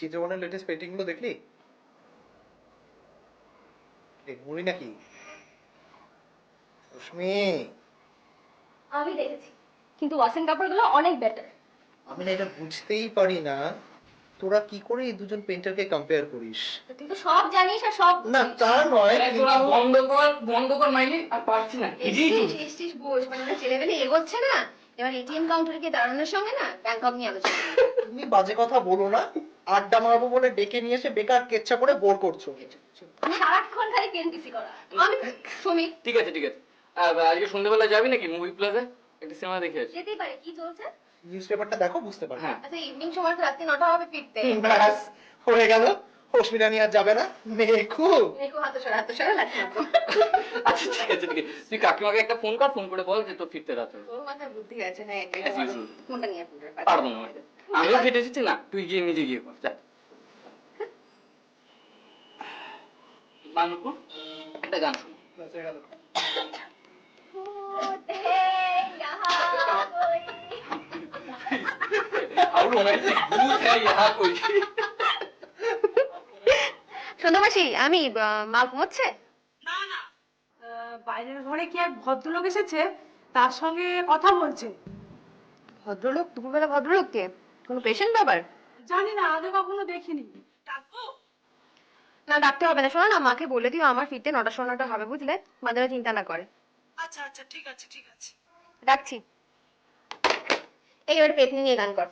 চিত্রবনের latest painting গুলো দেখলি? মুড়ি নাকি? রশ্মি, আমি দেখেছি, কিন্তু ওয়াসিং কাপড়গুলো অনেক বেটার। আমি না এটা বুঝতেই পারি না, তোরা কি করে এই দুজন পেন্টারকে কম্পেয়ার করিস? তুই তো সব জানিস আর সব না তা নয়, তোরা বন্ধ কর মাইলি, আর পারছি না। এসছিস বস, মানে ওরা ছেলেবেলে এগোচ্ছে না, এবার এটিএম কাউন্টারে গিয়ে দাঁড়ানোর সঙ্গে না ব্যাংকক নিয়ে আলোচনা করি। তুমি বাজে কথা বলো না, আড্ডা মারবো বলে ডেকে নিয়ে এসে বেকার কেচ্ছা করে বোর করছো। সারাক্ষণ খালি কেনপিসি করা। আমি সুমিত। ঠিক আছে ঠিক আছে, আজকে সন্ধ্যাবেলা যাবি নাকি মুভি প্লাজায়? একটা সিনেমা দেখে আসি। যেতেই পারে, কি চলছে? নিউজ পেপারটা দেখো, বুঝতে পারবে। হ্যাঁ। আচ্ছা, ইভিনিং সময় তো রাত্রি 9টা হবে ফিরতে। ব্যাস হয়ে গেল, অস্মিতা নিয়ে আর যাবে না। মেঘু দেখো হাতে সরা লাগছে না তো। আচ্ছা ঠিক আছে ঠিক আছে, তুই কাকিমাকে একটা ফোন কর, ফোন করে বল যে তোর ফিরতে রাত হবে। তোর মাথায় বুদ্ধি আছে না, As usual. ফোনটা নিয়ে ফোন পারবো না আমি। আমিও ফেটে এসেছি না, তুই গিয়ে নিজে গিয়ে কর যা। বানুপুর একটা গান শুনি। হয়ে গেল। আর রোমান্টিক ভূত হ্যাঁ ইহা কই। সন্ধ্যামাসি, আমি মাল ঘুমোচ্ছে? না না, বাইরের ঘরে কি এক ভদ্রলোক এসেছে, তার সঙ্গে কথা বলছে। ভদ্রলোক? দুপুরবেলা ভদ্রলোক কে? কোনো পেশেন্ট ব্যাপার? জানি না, আগে কখনো দেখিনি। ডাকবো? না, ডাকতে হবে না। শোনো না, মাকে বলে দিও আমার ফিরতে 9টা সোয়া 9টা হবে, বুঝলে? মাঝে চিন্তা না করে। আচ্ছা আচ্ছা, ঠিক আছে ঠিক আছে। রাখছি। এই এবার পেতনি নিয়ে গান কর।